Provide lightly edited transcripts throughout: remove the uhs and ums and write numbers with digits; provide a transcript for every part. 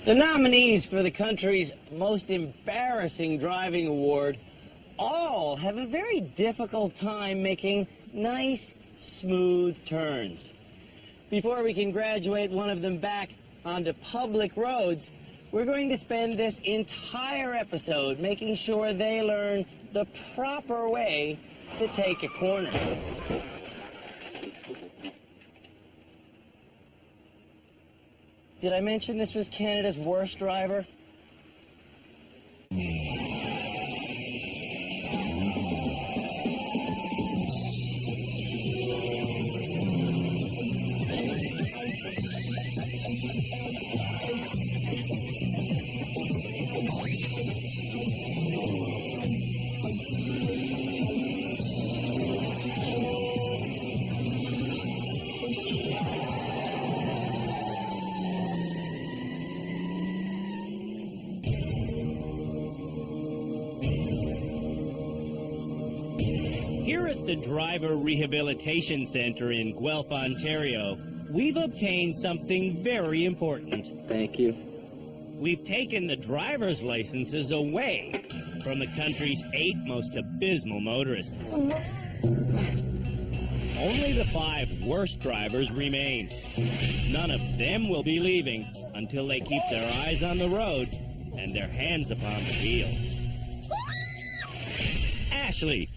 The nominees for the country's most embarrassing driving award all have a very difficult time making nice, smooth turns. Before we can graduate one of them back onto public roads, we're going to spend this entire episode making sure they learn the proper way to take a corner. Did I mention this was Canada's worst driver? Here at the Driver Rehabilitation Center in Guelph, Ontario, we've obtained something very important. Thank you. We've taken the driver's licenses away from the country's 8 most abysmal motorists. Only the 5 worst drivers remain. None of them will be leaving until they keep their eyes on the road and their hands upon the wheel. Ashley,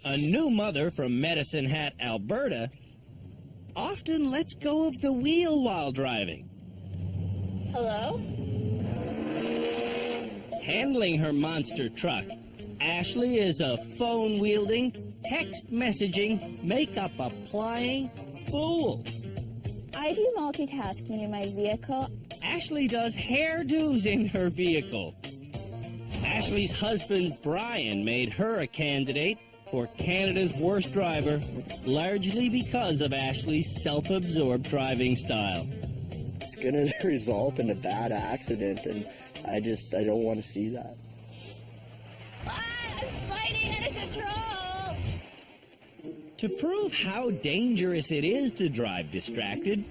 a new mother from Medicine Hat, Alberta, often lets go of the wheel while driving. Hello? Handling her monster truck, Ashley is a phone-wielding, text-messaging, makeup-applying fool. I do multitasking in my vehicle. Ashley does hairdos in her vehicle. Ashley's husband, Brian, made her a candidate for Canada's worst driver, largely because of Ashley's self-absorbed driving style. It's going to result in a bad accident, and I don't want to see that. I'm sliding out of control! To prove how dangerous it is to drive distracted,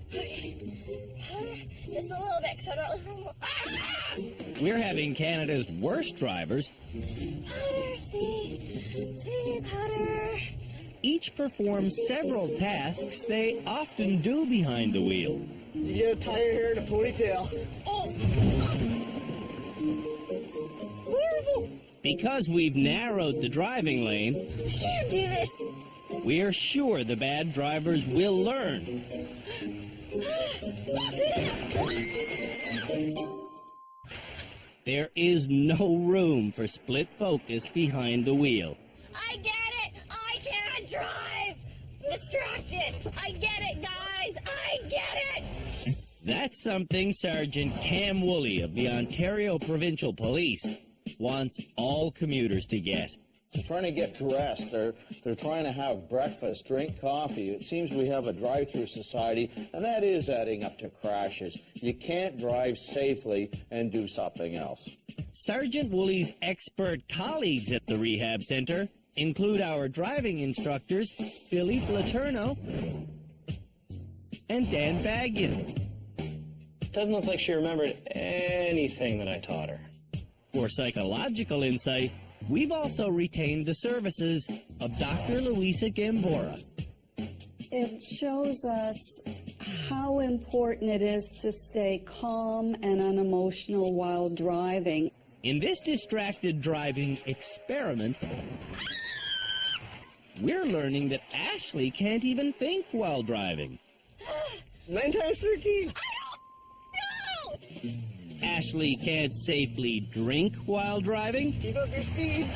Just a little bit, so I don't... we're having Canada's worst drivers Powder, see, powder. each perform several tasks they often do behind the wheel. You gotta tie your hair in a ponytail. Oh! Where is it? Because we've narrowed the driving lane, I can't do this. we're sure the bad drivers will learn. There is no room for split focus behind the wheel. I get it! I can't drive! Distracted! I get it, guys! I get it! That's something Sergeant Cam Woolley of the Ontario Provincial Police wants all commuters to get. They're trying to get dressed. They're trying to have breakfast, drink coffee. It seems we have a drive-through society, and that is adding up to crashes. You can't drive safely and do something else. Sergeant Woolley's expert colleagues at the rehab center include our driving instructors, Philippe Letourneau and Dan Baggian. Doesn't look like she remembered anything that I taught her. For psychological insight, we've also retained the services of Dr. Luisa Gambora. It shows us how important it is to stay calm and unemotional while driving. In this distracted driving experiment, we're learning that Ashley can't even think while driving. 9 times 13. No! Ashley can't safely drink while driving. Keep up your speed.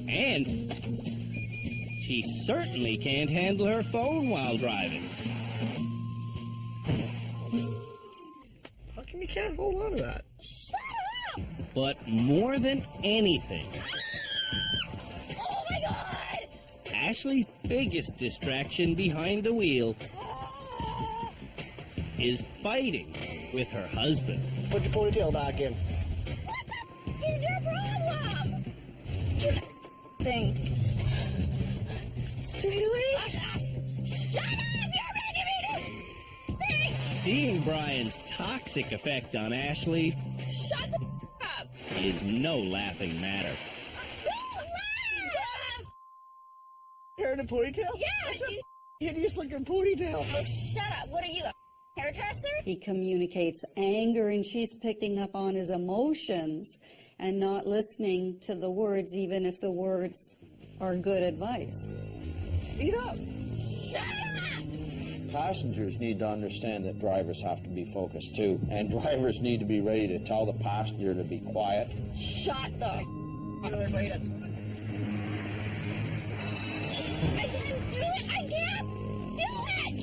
And she certainly can't handle her phone while driving. How come you can't hold on to that? Shut up! But more than anything, Oh my God! Ashley's biggest distraction behind the wheel is fighting with her husband. Put your ponytail back in. What the is your problem? Thing. Straight away? Shut up! You're making me do Seeing Brian's toxic effect on Ashley Shut the up! is no laughing matter. Hair in a ponytail? Yeah, you... Hideous looking ponytail. Oh, shut up. What are you, a hairdresser? He communicates anger, and she's picking up on his emotions and not listening to the words, even if the words are good advice. Speed up. Shut up! Passengers need to understand that drivers have to be focused too, and drivers need to be ready to tell the passenger to be quiet. Shut the... I can't do it! I can't do it!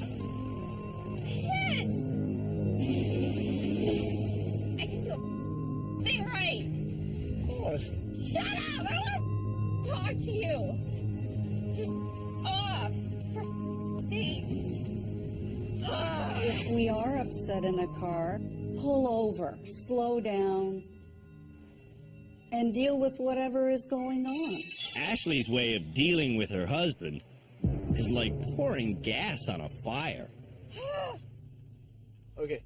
Shit! I can do a thing right. Shut up! I don't want to talk to you. Just off. For sake. If we are upset in a car, pull over, slow down, and deal with whatever is going on. Ashley's way of dealing with her husband is like pouring gas on a fire. Okay.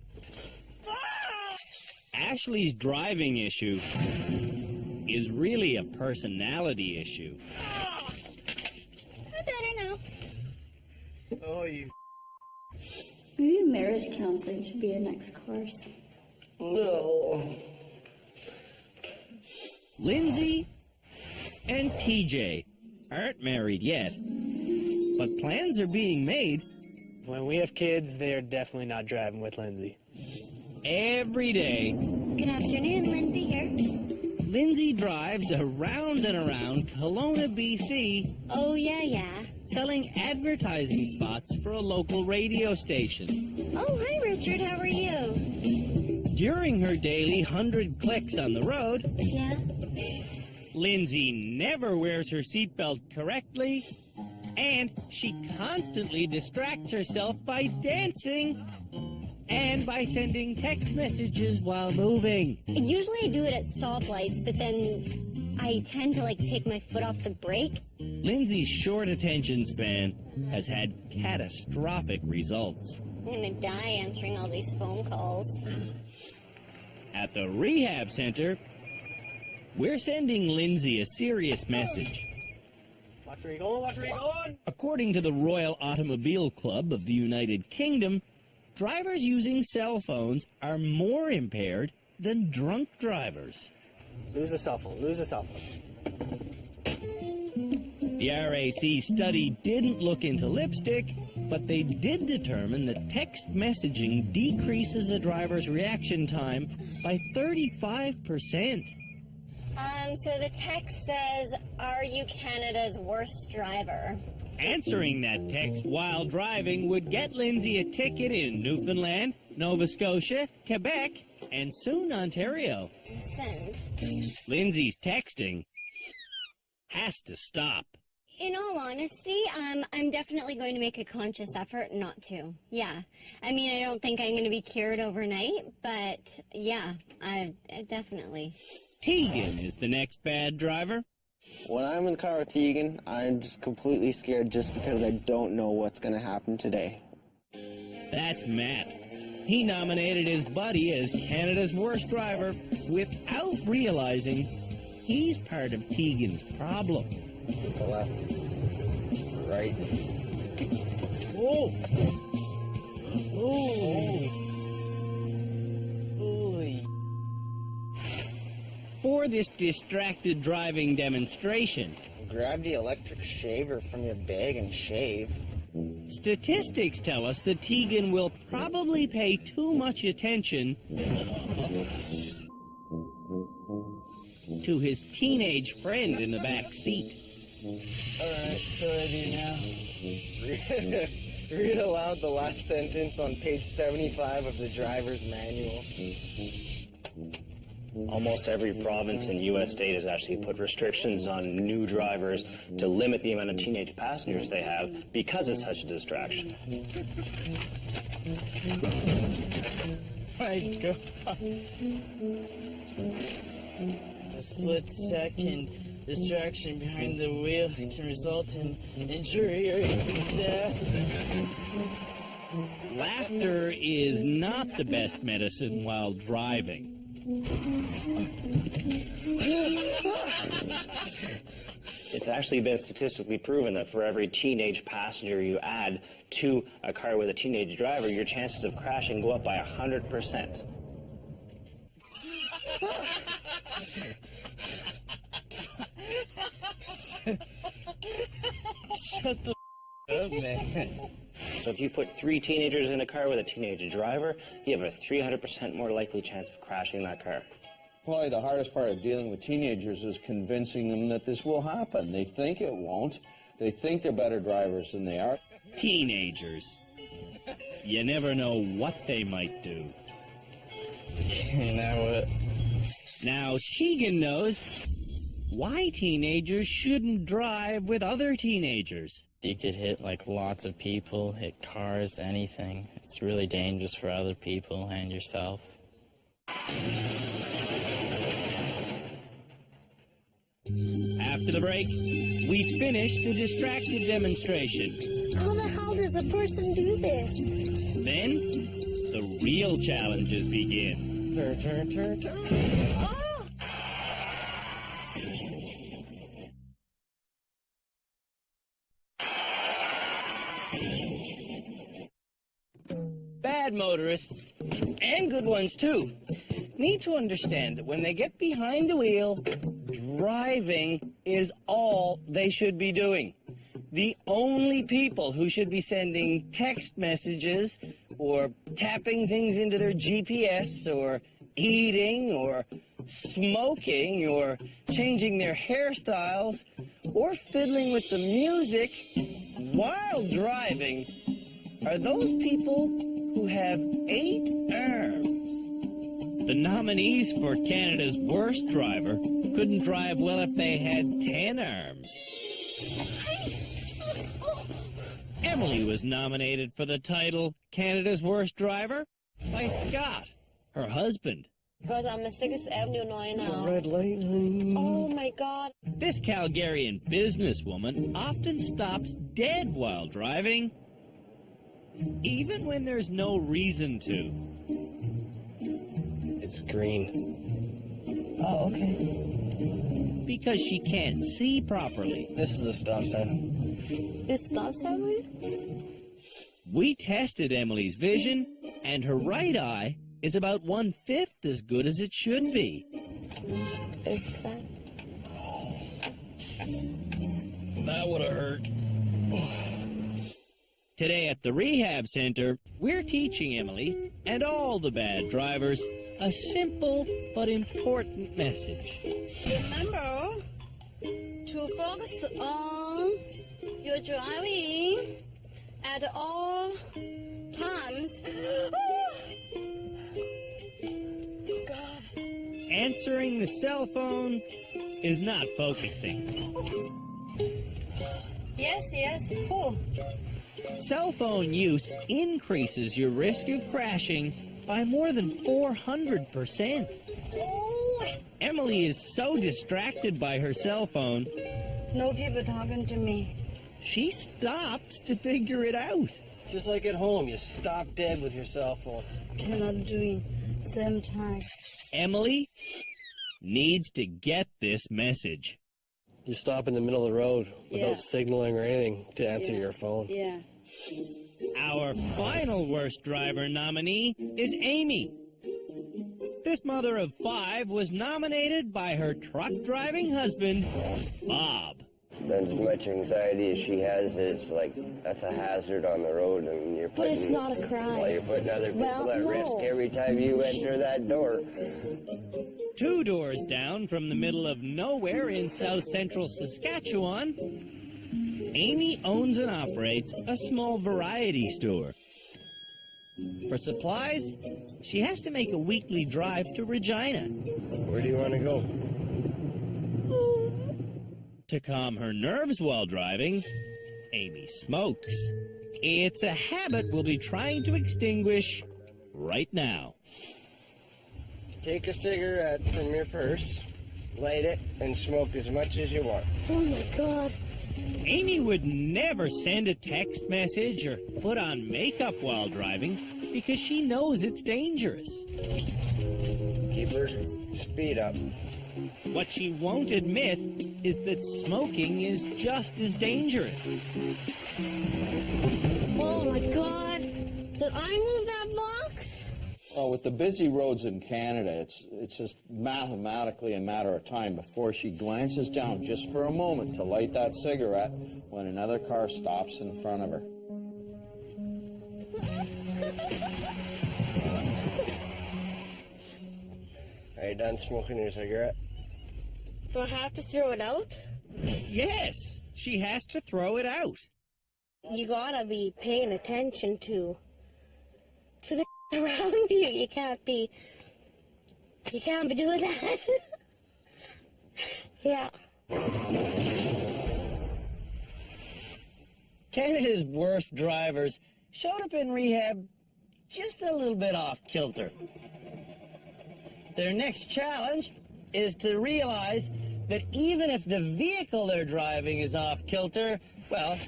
Ashley's driving issue is really a personality issue. I better now. Oh, you. Maybe marriage counseling should be a next course. No. Lindsay and TJ aren't married yet, but plans are being made. When we have kids, they are definitely not driving with Lindsay. Every day, Good afternoon, Lindsay here. Lindsay drives around and around Kelowna, BC, Oh, yeah. selling advertising spots for a local radio station. Oh, hi, Richard. How are you? During her daily 100 clicks on the road, Yeah. Lindsay never wears her seatbelt correctly, and she constantly distracts herself by dancing and by sending text messages while moving. Usually I do it at stoplights, but then I tend to, take my foot off the brake. Lindsay's short attention span has had catastrophic results. I'm gonna die answering all these phone calls. At the rehab center, we're sending Lindsay a serious message. Watch where you're going, watch where you're going. According to the Royal Automobile Club of the United Kingdom, drivers using cell phones are more impaired than drunk drivers. Lose a cell phone, lose a cell phone. The RAC study didn't look into lipstick, but they did determine that text messaging decreases a driver's reaction time by 35%. So the text says, "Are you Canada's worst driver?" Answering that text while driving would get Lindsay a ticket in Newfoundland, Nova Scotia, Quebec, and soon Ontario. Send. Lindsay's texting has to stop. In all honesty, I'm definitely going to make a conscious effort not to. Yeah. I mean, I don't think I'm going to be cured overnight, but yeah, I definitely. Tegan is the next bad driver. When I'm in the car with Tegan, I'm just completely scared just because I don't know what's going to happen today. That's Matt. He nominated his buddy as Canada's worst driver without realizing he's part of Tegan's problem. Left. Right. Oh! Oh! Holy. For this distracted driving demonstration, Grab the electric shaver from your bag and shave. statistics tell us that Tegan will probably pay too much attention to his teenage friend in the back seat. Alright, so what do I do now? Read aloud the last sentence on page 75 of the driver's manual. Almost every province in U.S. state has actually put restrictions on new drivers to limit the amount of teenage passengers they have because it's such a distraction. My God. Split-second distraction behind the wheel can result in injury or even death. Laughter is not the best medicine while driving. It's actually been statistically proven that for every teenage passenger you add to a car with a teenage driver, your chances of crashing go up by 100%. Shut the up, man. So if you put 3 teenagers in a car with a teenage driver, you have a 300% more likely chance of crashing that car. Probably the hardest part of dealing with teenagers is convincing them that this will happen. They think it won't. They think they're better drivers than they are. Teenagers. You never know what they might do. Now what? Now, Tegan knows why teenagers shouldn't drive with other teenagers. You could hit like lots of people, hit cars, anything. It's really dangerous for other people and yourself. After the break, we finish the distracted demonstration. How the hell does a person do this? Then, the real challenges begin. Oh! Bad motorists, and good ones too, need to understand that when they get behind the wheel, driving is all they should be doing. The only people who should be sending text messages or tapping things into their GPS or eating or smoking or changing their hairstyles or fiddling with the music while driving are those people who have 8 arms. The nominees for Canada's worst driver couldn't drive well if they had 10 arms. Emily was nominated for the title Canada's Worst Driver by Scott, her husband. Because I'm a 6th Avenue now. Red light. Oh my God. This Calgarian businesswoman often stops dead while driving, even when there's no reason to. It's green. Oh, okay. Because she can't see properly. This is a stop sign. It stops that way? We tested Emily's vision, and her right eye is about 1/5 as good as it should be. Is that? That would have hurt. Today at the rehab center, we're teaching Emily and all the bad drivers a simple but important message. Remember to focus on your driving at all times. God. Answering the cell phone is not focusing. Yes, cool. Cell phone use increases your risk of crashing by more than 400%. Oh. Emily is so distracted by her cell phone, No people talking to me. she stops to figure it out. Just like at home, you stop dead with your cell phone. Cannot doing same time. Emily needs to get this message. You stop in the middle of the road without Yeah. signaling or anything to answer your phone. Yeah. Our final worst driver nominee is Amy. This mother of 5 was nominated by her truck driving husband, Bob. Then as much anxiety as she has is like, that's a hazard on the road, and you're But putting, it's not a crime. well, you're putting other people Well, at no. risk every time you enter that door. 2 doors down from the middle of nowhere in south central Saskatchewan, Amy owns and operates a small variety store. For supplies, she has to make a weekly drive to Regina. Where do you want to go? To calm her nerves while driving, Amy smokes. It's a habit we'll be trying to extinguish right now. Take a cigarette from your purse, light it, and smoke as much as you want. Oh my God. Amy would never send a text message or put on makeup while driving because she knows it's dangerous. Keep her speed up. What she won't admit is that smoking is just as dangerous. Oh my God! Did I move that box? Well, with the busy roads in Canada, it's just mathematically a matter of time before she glances down just for a moment to light that cigarette when another car stops in front of her. Are you done smoking your cigarette? Do I have to throw it out? Yes, she has to throw it out. You gotta be paying attention to the around you. You can't be doing that. Yeah. Canada's worst drivers showed up in rehab just a little bit off kilter. Their next challenge is to realize that even if the vehicle they're driving is off kilter, well,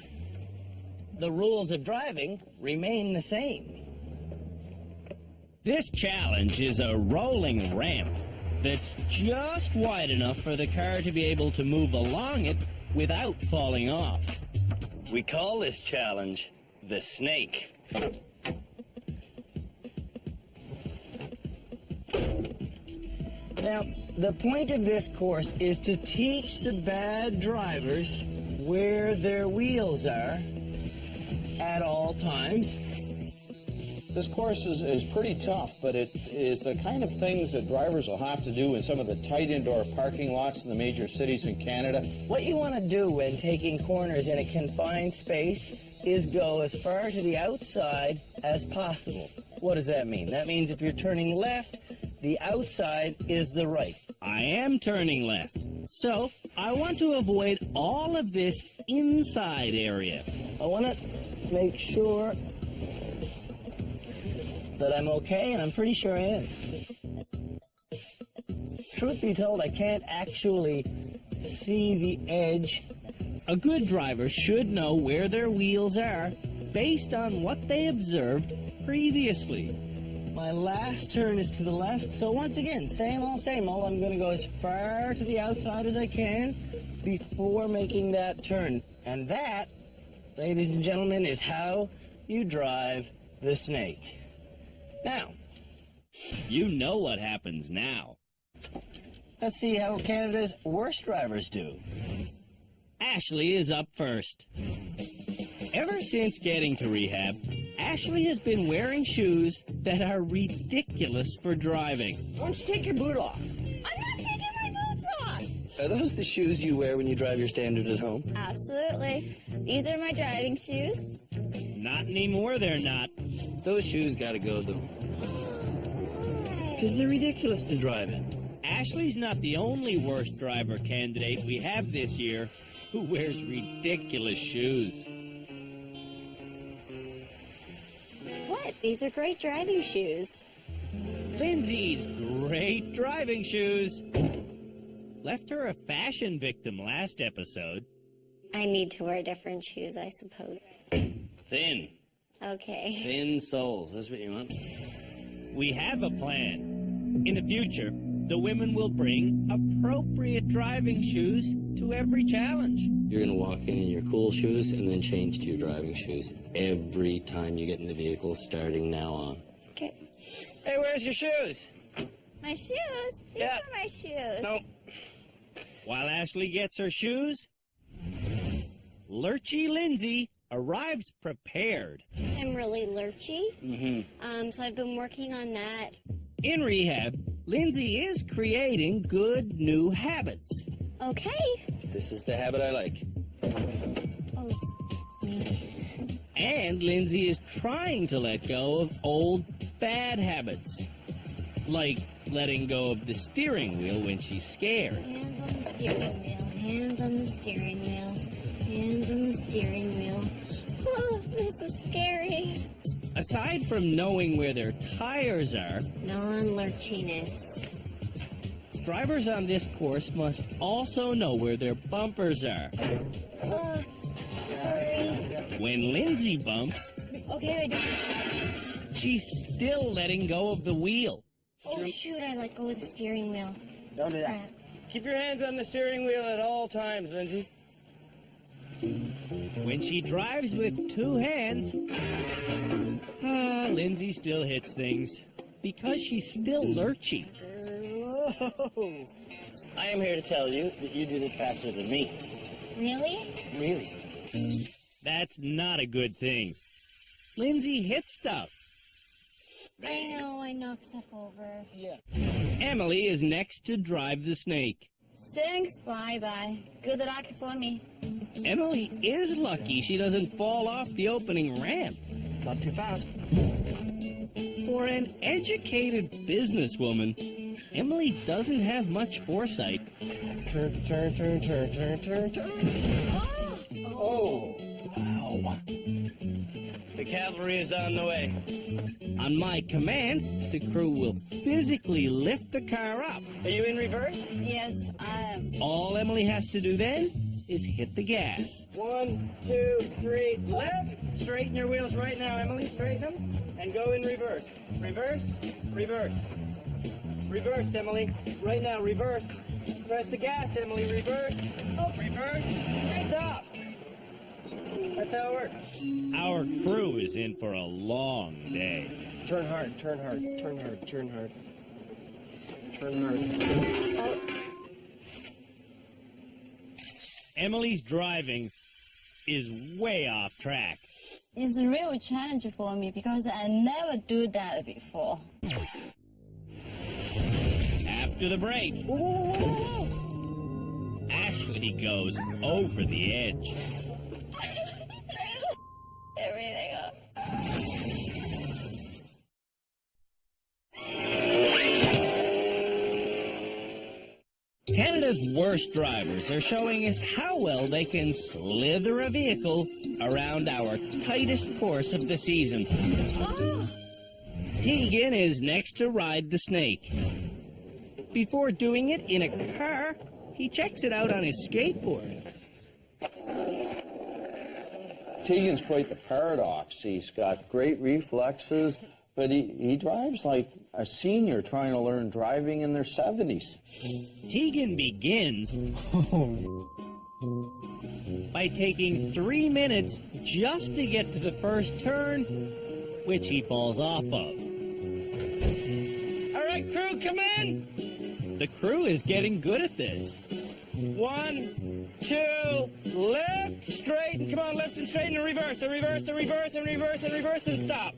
the rules of driving remain the same. This challenge is a rolling ramp that's just wide enough for the car to be able to move along it without falling off. We call this challenge the snake. Now, the point of this course is to teach the bad drivers where their wheels are at all times. This course is pretty tough, but it is the kind of things that drivers will have to do in some of the tight indoor parking lots in the major cities in Canada. What you want to do when taking corners in a confined space is go as far to the outside as possible. What does that mean? That means if you're turning left, the outside is the right. I am turning left, so I want to avoid all of this inside area. I want to make sure that I'm okay, and I'm pretty sure I am. Truth be told, I can't actually see the edge. A good driver should know where their wheels are based on what they observed previously. My last turn is to the left, so once again, same old, same old. I'm going to go as far to the outside as I can before making that turn. And that, ladies and gentlemen, is how you drive the snake. Now, you know what happens now. Let's see how Canada's worst drivers do. Ashley is up first. Ever since getting to rehab, Ashley has been wearing shoes that are ridiculous for driving. Why don't you take your boot off? I'm not taking my boots off. Are those the shoes you wear when you drive your Standard at home? Absolutely. These are my driving shoes. Not anymore, they're not. Those shoes gotta go, though. Because they're ridiculous to drive in. Ashley's not the only worst driver candidate we have this year who wears ridiculous shoes. What? These are great driving shoes. Lindsay's great driving shoes left her a fashion victim last episode. I need to wear different shoes, I suppose. Thin. Okay. Thin soles. That's what you want. We have a plan. In the future, the women will bring appropriate driving shoes to every challenge. You're going to walk in your cool shoes and then change to your driving shoes every time you get in the vehicle starting now on. Okay. Hey, where's your shoes? My shoes? These are my shoes. No. While Ashley gets her shoes, Lurchy Lindsay arrives prepared. I'm really lurchy. Mm-hmm. So I've been working on that. In rehab, Lindsay is creating good new habits. Okay. This is the habit I like. Oh. And Lindsay is trying to let go of old bad habits. Like letting go of the steering wheel when she's scared. Hands on the steering wheel. Hands on the steering wheel. Oh, this is scary. Aside from knowing where their tires are, Non-lurchiness. Drivers on this course must also know where their bumpers are. Sorry. When Lindsay bumps, Okay, I do. she's still letting go of the wheel. Oh, shoot, I let go of the steering wheel. Don't do that. Crap. Keep your hands on the steering wheel at all times, Lindsay. When she drives with two hands, Lindsay still hits things because she's still lurching. Whoa. I am here to tell you that you did it faster than me. Really? Really? That's not a good thing. Lindsay hit stuff. I know, I knocked stuff over. Yeah. Emily is next to drive the snake. Thanks, bye-bye. Good luck for me. Emily is lucky she doesn't fall off the opening ramp. Not too fast. For an educated businesswoman, Emily doesn't have much foresight. Turn. Oh. Ow. The cavalry is on the way. On my command, the crew will physically lift the car up. Are you in reverse? Yes, I am. All Emily has to do then is hit the gas. 1, 2, 3, left. Straighten your wheels right now, Emily. Straighten them. And go in reverse. Reverse. Reverse. Reverse, Emily. Right now, reverse. Press the gas, Emily. Reverse. Oh, reverse. Stop. That's how it works. Our crew is in for a long day. Turn hard, turn hard, turn hard, turn hard. Turn hard. Emily's driving is way off track. It's a real challenge for me because I never do that before. After the break, Ashley goes over the edge. Everything up. Canada's worst drivers are showing us how well they can slither a vehicle around our tightest course of the season. Tegan is next to ride the snake. Before doing it in a car, he checks it out on his skateboard. Tegan's quite the paradox. He's got great reflexes, but he drives like a senior trying to learn driving in their 70s. Tegan begins by taking 3 minutes just to get to the first turn, which he falls off of. All right, crew, come in. The crew is getting good at this. 1, 2, left, straighten. Come on, left and straighten and reverse, and reverse, and reverse, and reverse, and reverse, and stop.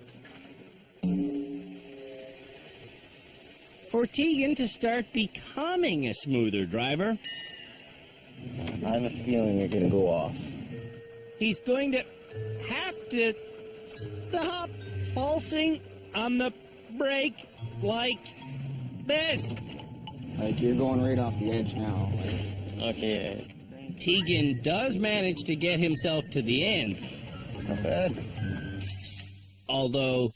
For Tegan to start becoming a smoother driver, I have a feeling you're going to go off. he's going to have to stop pulsing on the brake like this. Like you're going right off the edge now. Okay. Tegan does manage to get himself to the end. Not bad. Although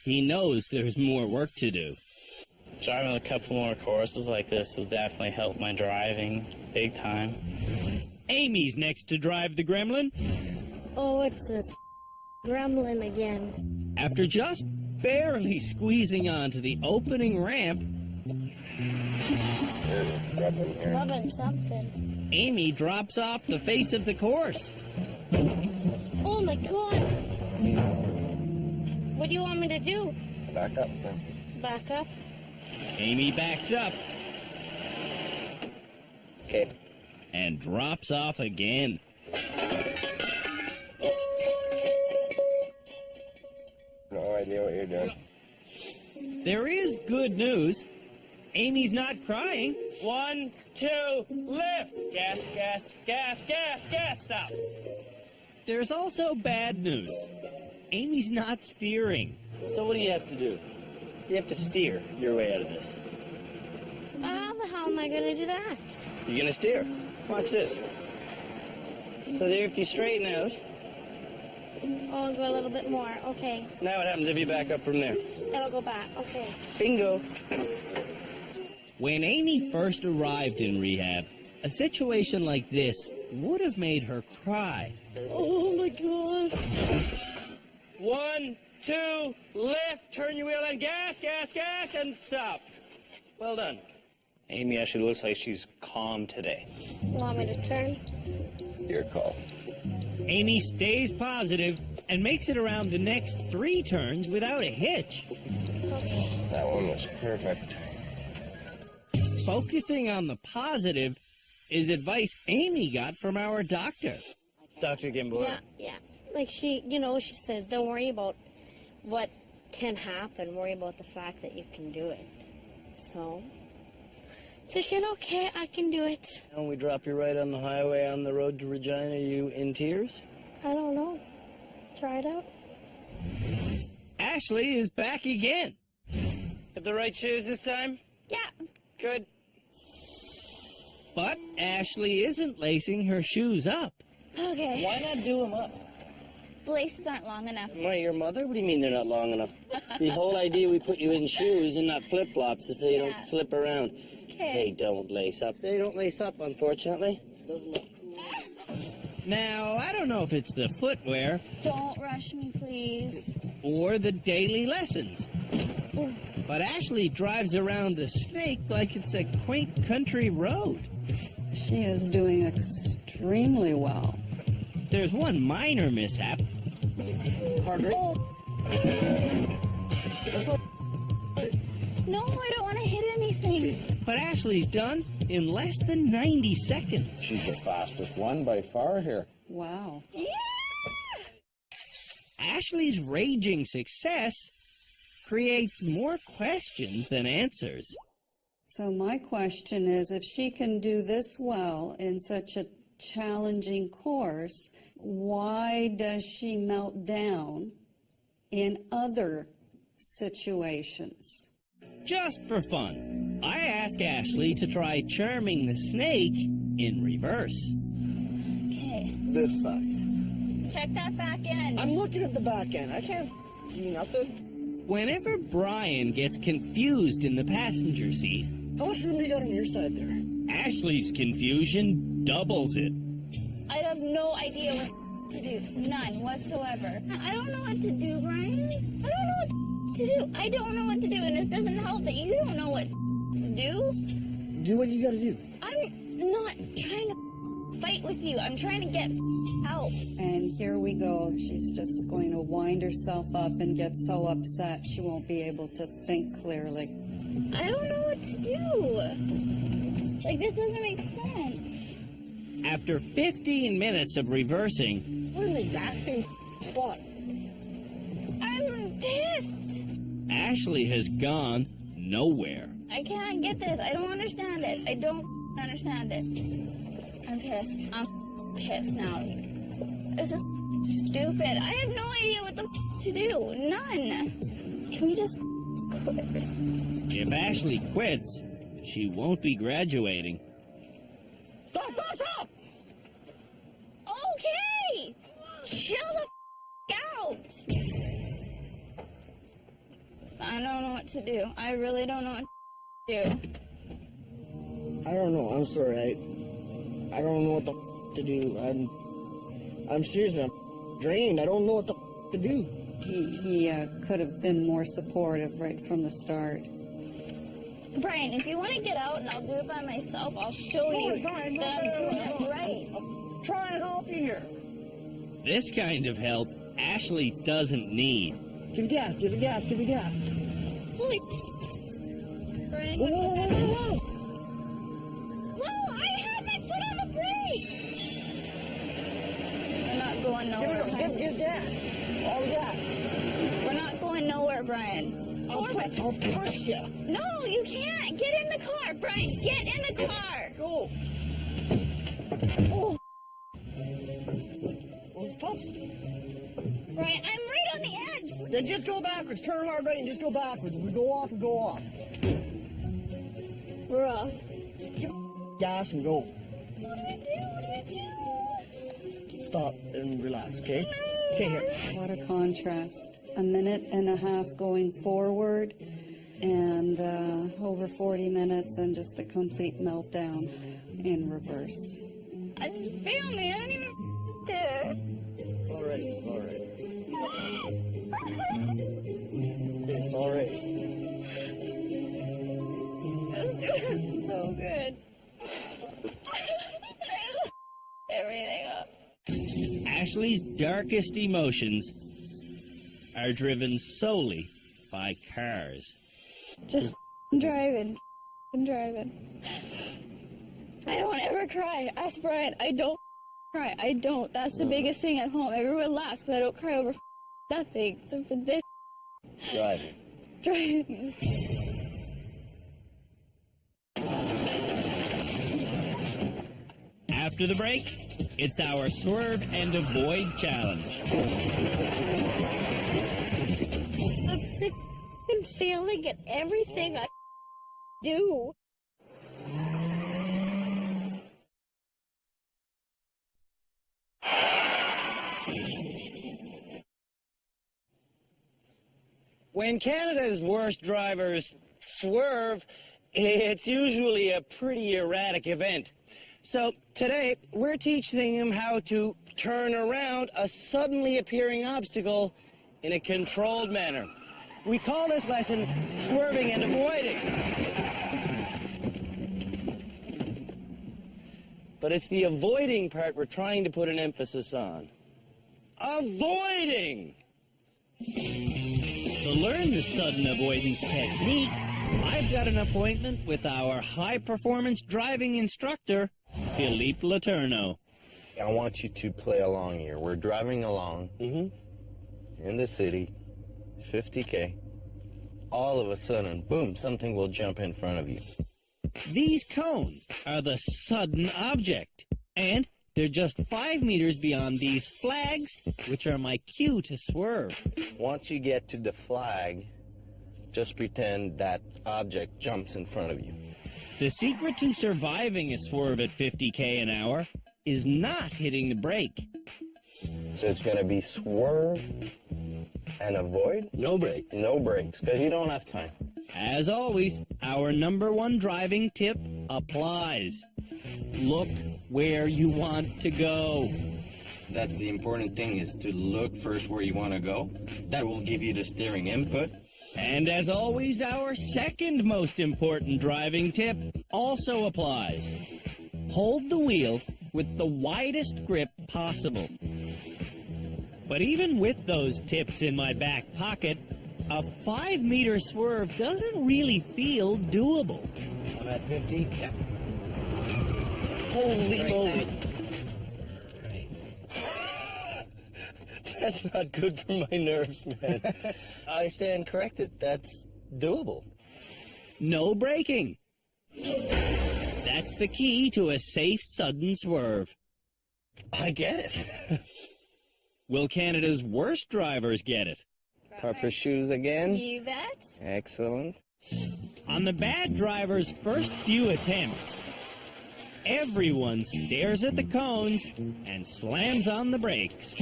he knows there's more work to do. Driving a couple more courses like this will definitely help my driving big time. Amy's next to drive the Gremlin. Oh, it's this gremlin again. After just barely squeezing onto the opening ramp, Rubbing something. Amy drops off the face of the course. Oh my god. What do you want me to do? Back up, then. Back up? Amy backs up Okay. and drops off again. No idea what you're doing. There is good news. Amy's not crying. 1, 2, lift. Gas, gas, gas, gas, gas. Stop. There's also bad news. Amy's not steering. So what do you have to do? You have to steer your way out of this. How the hell am I going to do that? You're going to steer. Watch this. So there, if you straighten out, Oh, I'll go a little bit more. Okay. now what happens if you back up from there? It'll go back. Okay. Bingo. When Amy first arrived in rehab, a situation like this would have made her cry. Oh, my God. 1, 2, lift, turn your wheel and gas, and stop. Well done. Amy actually looks like she's calm today. Want me to turn? Your call. Amy stays positive and makes it around the next 3 turns without a hitch. Okay. That one was perfect. Focusing on the positive is advice Amy got from our doctor. Dr. Gimbler. Yeah. Like she says, don't worry about what can happen. Worry about the fact that you can do it. So, thinking, okay, I can do it. When we drop you right on the highway on the road to Regina, you in tears? I don't know. Try it out. Ashley is back again. Have the right shoes this time? Yeah. Good. But Ashley isn't lacing her shoes up. Okay. Why not do them up? The laces aren't long enough. Am I your mother? What do you mean they're not long enough? The whole idea we put you in shoes and not flip-flops is so you don't slip around. They don't lace up. They don't lace up, unfortunately. Doesn't look cool. Now, I don't know if it's the footwear Don't rush me, please. or the daily lessons. But Ashley drives around the snake like it's a quaint country road. She is doing extremely well. There's one minor mishap. No, I don't want to hit anything. But Ashley's done in less than 90 seconds. She's the fastest one by far here. Wow. Yeah! Ashley's raging success creates more questions than answers. So my question is, if she can do this well in such a challenging course, why does she melt down in other situations? Just for fun, I ask Ashley to try charming the snake in reverse. Okay. This sucks. Check that back end. I'm looking at the back end. I can't do nothing. Whenever Brian gets confused in the passenger seat, How much room do you got on your side there? Ashley's confusion doubles it. I have no idea what to do. None whatsoever. I don't know what to do, Brian. I don't know what to do. I don't know what to do, and it doesn't help that you don't know what to do. Do what you gotta do. I'm not trying to fight with you. I'm trying to get out. And here we go. She's just going to wind herself up and get so upset she won't be able to think clearly. I don't know what to do. Like, this doesn't make sense. After 15 minutes of reversing, We're in the exact same spot. I'm pissed. Ashley has gone nowhere. I can't get this. I don't understand it. I don't understand it. I'm pissed. I'm pissed now. This is stupid. I have no idea what the to do. None. Can we just quit? If Ashley quits, she won't be graduating. Stop! Okay! Chill the out! I don't know what to do. I really don't know what to do. I don't know. I'm sorry. I don't know what to do. I'm serious. I'm drained. I don't know what to do. He could have been more supportive right from the start. Brian, if you want to get out and I'll do it by myself, I'll show you that I'm doing it right. I'm trying to help you here. This kind of help Ashley doesn't need. Give me gas. Holy Brian, Whoa. Whoa, I had my foot on the brake! We're not going nowhere. Give gas. All the gas. We're not going nowhere, Brian. I'll push you. No, you can't. Get in the car, Brian. Get in the car. Go. Oh. Well, stop. Brian, I'm right on the edge. Then just go backwards. Turn hard right and just go backwards. We go off. We're off. Just give gas and go. What do we do? Stop and relax, okay? Okay, here. What a contrast. A minute and a half going forward and over 40 minutes and just a complete meltdown in reverse. I just feel me. I don't even care. It's all right. It's all right. It's all right. It was doing so good. Everything up. Ashley's darkest emotions are driven solely by cars. Just driving. Driving. I don't ever cry. Ask Brian. I don't cry. I don't. That's the biggest thing at home. Everyone laughs because I don't cry over nothing. So for this. Driving. Driving. After the break, it's our Swerve and Avoid Challenge. I'm sick and failing at everything I do. When Canada's worst drivers swerve, it's usually a pretty erratic event. So today, we're teaching them how to turn around a suddenly appearing obstacle in a controlled manner. We call this lesson swerving and avoiding. But it's the avoiding part we're trying to put an emphasis on. Avoiding! To learn the sudden avoidance technique, I've got an appointment with our high-performance driving instructor, Philippe Letourneau. I want you to play along here. We're driving along in the city, 50K. All of a sudden, boom, something will jump in front of you. These cones are the sudden object, and they're just 5 meters beyond these flags, which are my cue to swerve. Once you get to the flag, just pretend that object jumps in front of you. The secret to surviving a swerve at 50K an hour is not hitting the brake. So it's going to be swerve and avoid? No brakes. No brakes, because you don't have time. As always, our #1 driving tip applies. Look where you want to go. That's the important thing, is to look first where you want to go. That will give you the steering input. And as always, our second most important driving tip also applies. Hold the wheel with the widest grip possible. But even with those tips in my back pocket, a 5-meter swerve doesn't really feel doable. I'm at 50. Yeah. Holy moly. That's not good for my nerves, man. I stand corrected. That's doable. No braking. That's the key to a safe, sudden swerve. I get it. Will Canada's worst drivers get it? Proper shoes again. You bet. Excellent. On the bad driver's first few attempts, everyone stares at the cones and slams on the brakes.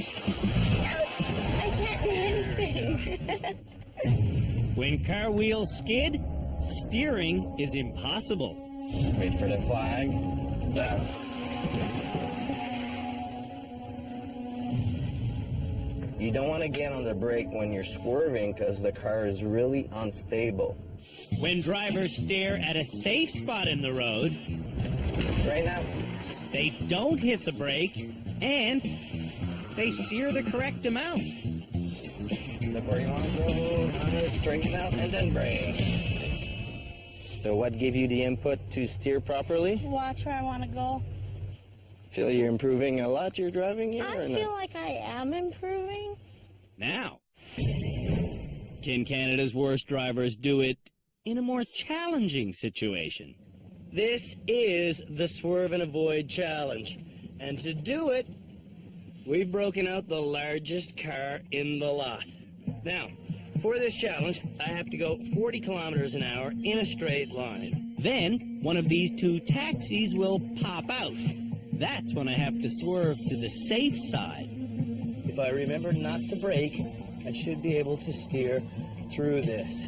I can't do anything. When car wheels skid, steering is impossible. Wait for the flag. You don't want to get on the brake when you're swerving because the car is really unstable. When drivers stare at a safe spot in the road, Right now, they don't hit the brake and they steer the correct amount. look where you want to go, straighten out, and then brake. So what gave you the input to steer properly? Watch where I want to go. Feel you're improving a lot, you're driving here, I or feel not? like I am improving. Now, can Canada's worst drivers do it in a more challenging situation? This is the Swerve and Avoid Challenge. And to do it, we've broken out the largest car in the lot. Now, for this challenge, I have to go 40 kilometers an hour in a straight line. Then, one of these two taxis will pop out. That's when I have to swerve to the safe side. If I remember not to brake, I should be able to steer through this.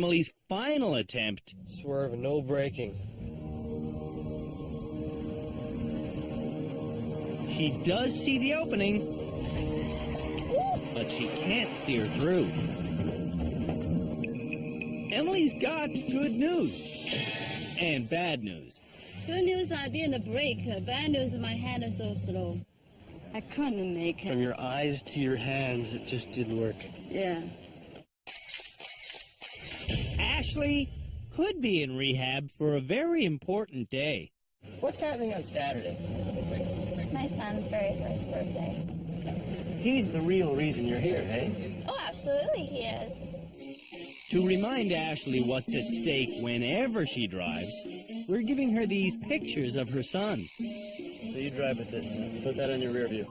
Emily's final attempt. Swerve, no braking. She does see the opening, but she can't steer through. Emily's got good news and bad news. Good news, I didn't brake. Bad news, my hand is so slow. I couldn't make it. From your eyes to your hands, it just didn't work. Yeah. Ashley could be in rehab for a very important day. What's happening on Saturday? My son's very first birthday. He's the real reason you're here, hey? Oh, absolutely he is. To remind Ashley what's at stake whenever she drives, we're giving her these pictures of her son. So you drive with this. Put that on your rear view.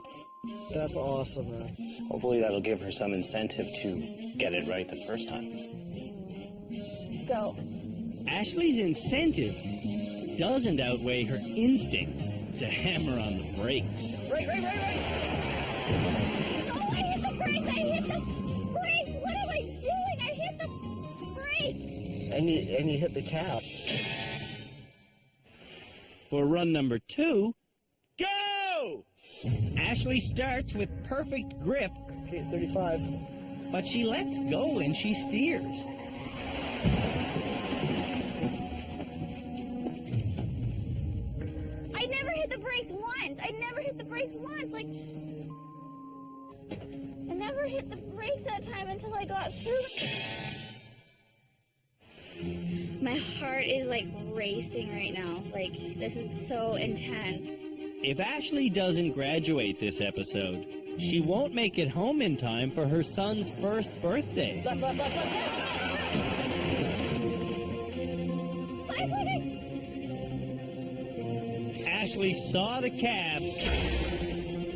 That's awesome, man. Hopefully that'll give her some incentive to get it right the first time. Go. Ashley's incentive doesn't outweigh her instinct to hammer on the brakes. Right. Oh, I hit the brakes! I hit the brakes! What am I doing? I hit the brakes! And you hit the cap. For run number 2, go! Ashley starts with perfect grip, Okay, 35. but she lets go and she steers. I never hit the brakes once! Like, I never hit the brakes that time until I got through. My heart is, like, racing right now. Like, this is so intense. If Ashley doesn't graduate this episode, she won't make it home in time for her son's first birthday. Left. Ashley saw the cab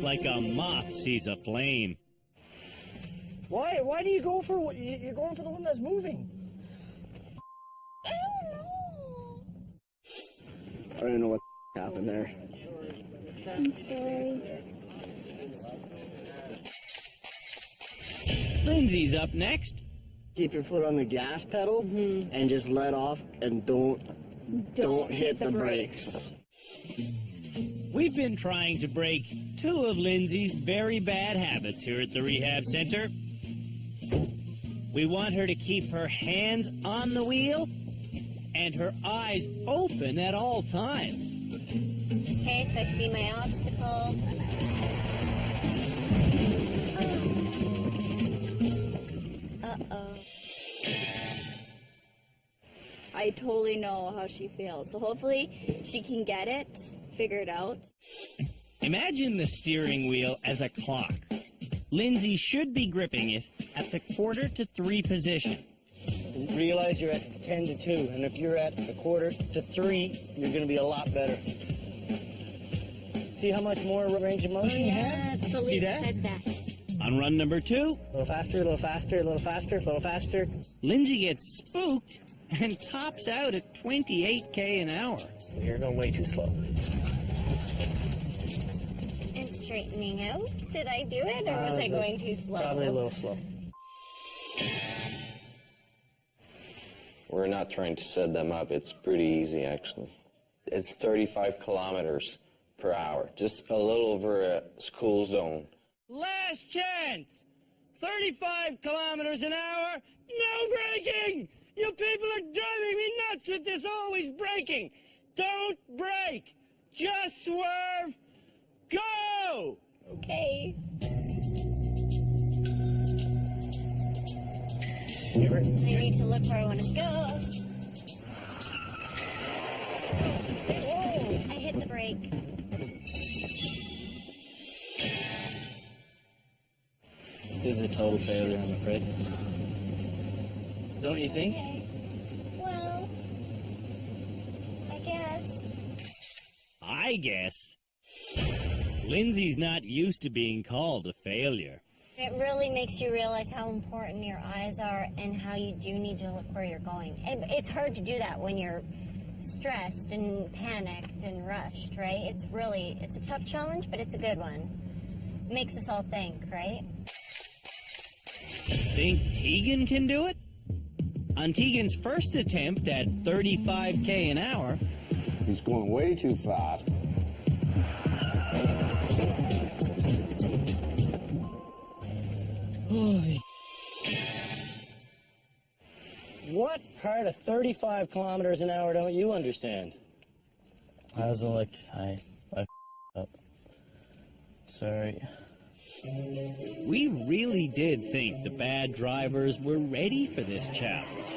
like a moth sees a flame. Why do you go for... You're going for the one that's moving. I don't know. I don't know what happened there. I'm sorry. Lindsay's up next. Keep your foot on the gas pedal and just let off and don't hit the brakes. We've been trying to break 2 of Lindsay's very bad habits here at the rehab center. We want her to keep her hands on the wheel and her eyes open at all times. Okay, so I see my obstacle. Uh-oh. I totally know how she feels. So hopefully she can get it, figure it out. Imagine the steering wheel as a clock. Lindsay should be gripping it at the 2:45 position. Realize you're at 10 to 2, and if you're at a 2:45 to 3, you're going to be a lot better. See how much more range of motion you have? See that? Said that. On run number 2, A little faster, a little faster, a little faster, a little faster. Lindsay gets spooked and tops out at 28 km an hour. You're going way too slow. And straightening out. Did I do it, or was I going too slow? Probably a little slow. We're not trying to set them up. It's pretty easy, actually. It's 35 kilometers per hour, just a little over a school zone. Last chance! 35 kilometers an hour, no braking! You people are driving me nuts with this always braking! Don't brake! Just swerve! Go! Okay. I need to look where I want to go. Whoa! I hit the brake. This is a total failure, I'm afraid. Don't you think? Okay. Well, I guess. Lindsay's not used to being called a failure. It really makes you realize how important your eyes are and how you do need to look where you're going. It's hard to do that when you're stressed and panicked and rushed, right? It's a tough challenge, but it's a good one. It makes us all think, right? Think Tegan can do it? On Tegan's first attempt at 35k an hour, he's going way too fast. What part of 35 kilometers an hour don't you understand? I was like, I up. Sorry. we really did think the bad drivers were ready for this challenge.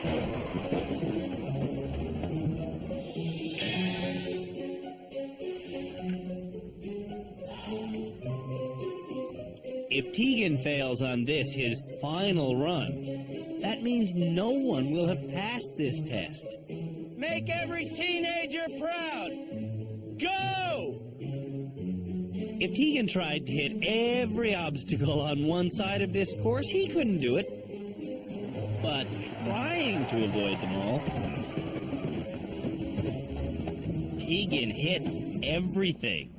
If Tegan fails on this, his final run, that means no one will have passed this test. Make every teenager proud. Go! If Tegan tried to hit every obstacle on one side of this course, he couldn't do it. But trying to avoid them all, Tegan hits everything.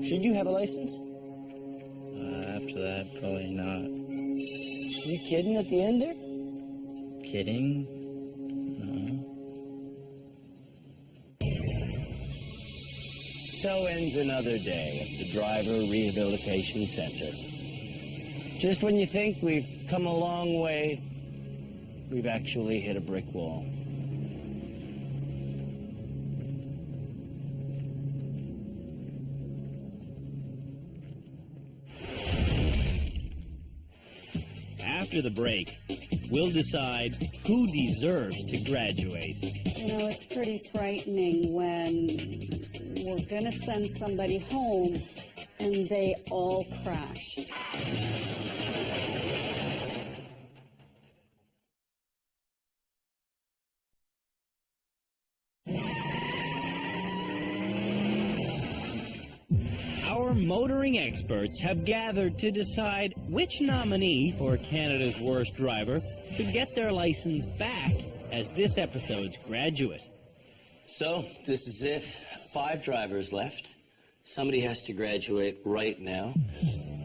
Should you have a license? After that, probably not. You kidding at the end there? Kidding? No. So ends another day at the Driver Rehabilitation Center. Just when you think we've come a long way, we've actually hit a brick wall. After the break, we'll decide who deserves to graduate. You know, it's pretty frightening when we're going to send somebody home and they all crash. Our motoring experts have gathered to decide which nominee for Canada's Worst Driver should get their license back as this episode's graduate. So, this is it. 5 drivers left. Somebody has to graduate right now.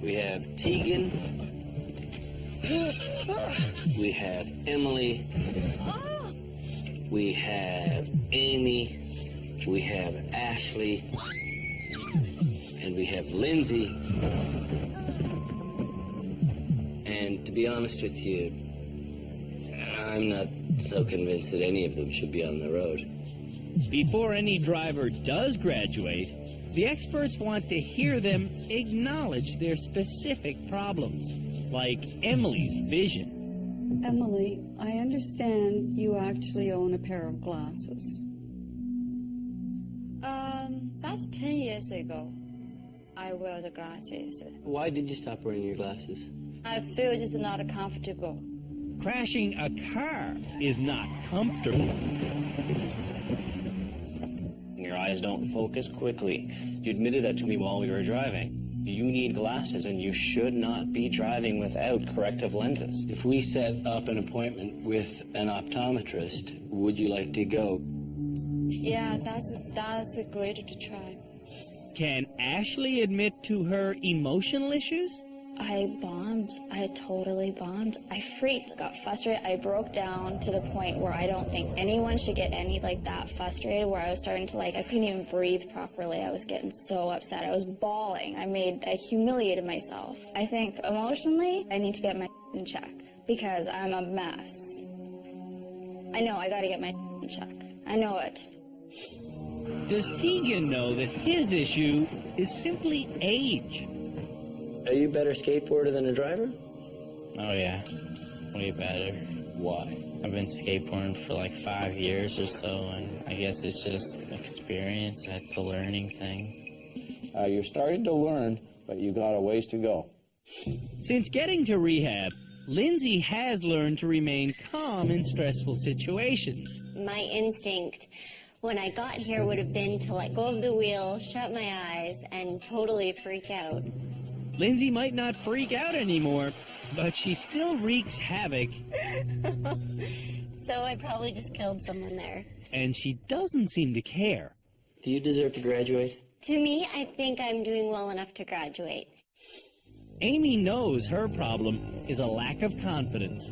We have Tegan. We have Emily. We have Amy. We have Ashley. And we have Lindsay. And to be honest with you, I'm not so convinced that any of them should be on the road. Before any driver does graduate, the experts want to hear them acknowledge their specific problems, like Emily's vision. Emily, I understand you actually own a pair of glasses. That's 10 years ago. I wear the glasses. Why did you stop wearing your glasses? I feel just not comfortable. Crashing a car is not comfortable. Your eyes don't focus quickly. You admitted that to me while we were driving. You need glasses, and you should not be driving without corrective lenses. If we set up an appointment with an optometrist, would you like to go? Yeah, that's great to try. Can Ashley admit to her emotional issues? I bombed. I totally bombed. I freaked, got frustrated. I broke down to the point where I don't think anyone should get any like that frustrated, where I was starting to I couldn't even breathe properly. I was getting so upset. I was bawling. I humiliated myself. I think emotionally, I need to get my in check because I'm a mess. I know I gotta get my in check. I know it. Does Tegan know that his issue is simply age? Are you a better skateboarder than a driver? Oh, yeah. Way better. Why? I've been skateboarding for like 5 years or so, and I guess it's just experience. That's a learning thing. You're starting to learn, but you got a ways to go. Since getting to rehab, Lindsay has learned to remain calm in stressful situations. My instinct when I got here would have been to let go of the wheel, shut my eyes, and totally freak out. Lindsay might not freak out anymore, but she still wreaks havoc. So I probably just killed someone there. And she doesn't seem to care. Do you deserve to graduate? To me, I think I'm doing well enough to graduate. Amy knows her problem is a lack of confidence.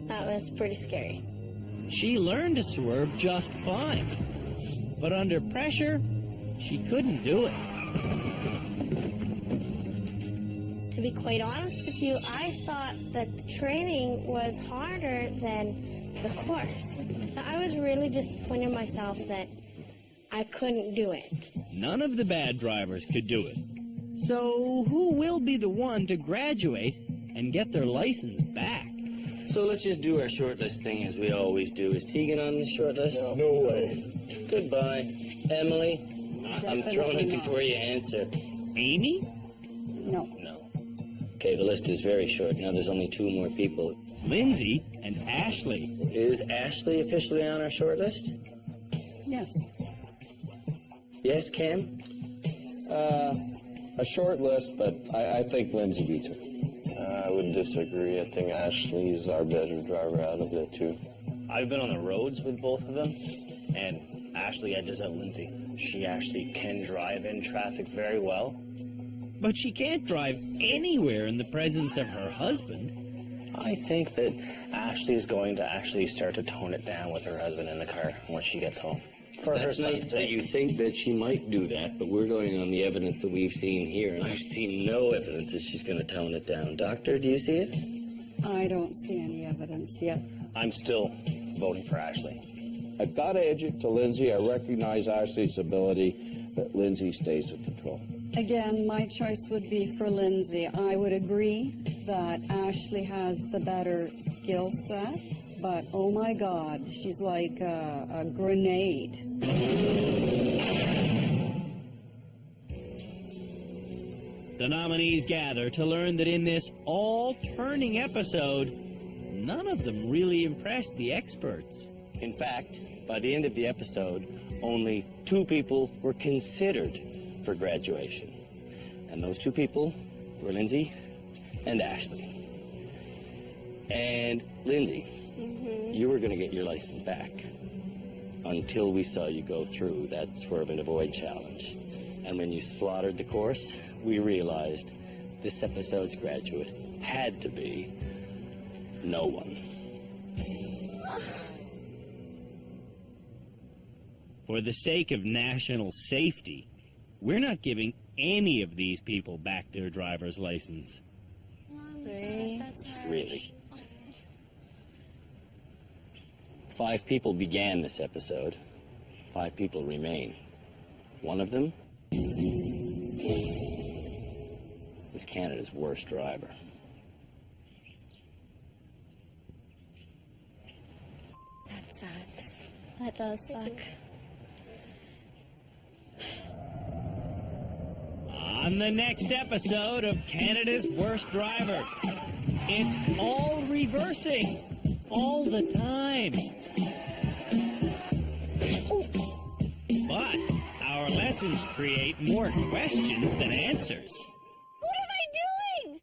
That was pretty scary. She learned to swerve just fine, but under pressure, she couldn't do it. To be quite honest with you, I thought that the training was harder than the course. I was really disappointed in myself that I couldn't do it. None of the bad drivers could do it. So who will be the one to graduate and get their license back? So let's just do our shortlist thing as we always do. Is Tegan on the shortlist? No way. Goodbye. Emily, I'm throwing it before you answer. Amy? No. No. Okay, the list is very short. Now there's only 2 more people. Lindsay and Ashley. Is Ashley officially on our shortlist? Yes. Yes, Cam? A short list, but I think Lindsay beats her. I would disagree. I think Ashley is our better driver out of the 2. I've been on the roads with both of them, and Ashley edges out Lindsay. She actually can drive in traffic very well. But she can't drive anywhere in the presence of her husband. I think that Ashley's going to actually start to tone it down with her husband in the car once she gets home. That's nice that you think that she might do that, but we're going on the evidence that we've seen here, and I've seen no evidence that she's going to tone it down. Doctor, do you see it? I don't see any evidence yet. I'm still voting for Ashley. I've got to edge it to Lindsay. I recognize Ashley's ability, but Lindsay stays in control. Again, my choice would be for Lindsay. I would agree that Ashley has the better skill set, but oh my God, she's like a grenade. The nominees gather to learn that in this all-turning episode, none of them really impressed the experts. In fact, by the end of the episode, only 2 people were considered for graduation. And those 2 people were Lindsay and Ashley. And Lindsay, you were going to get your license back until we saw you go through that swerve and avoid challenge. And when you slaughtered the course, we realized this episode's graduate had to be no one. For the sake of national safety, we're not giving any of these people back their driver's license. Really? 5 people began this episode. 5 people remain. One of them is Canada's worst driver. That sucks. That does suck. On the next episode of Canada's Worst Driver, it's all reversing, all the time. But our lessons create more questions than answers. What am I doing?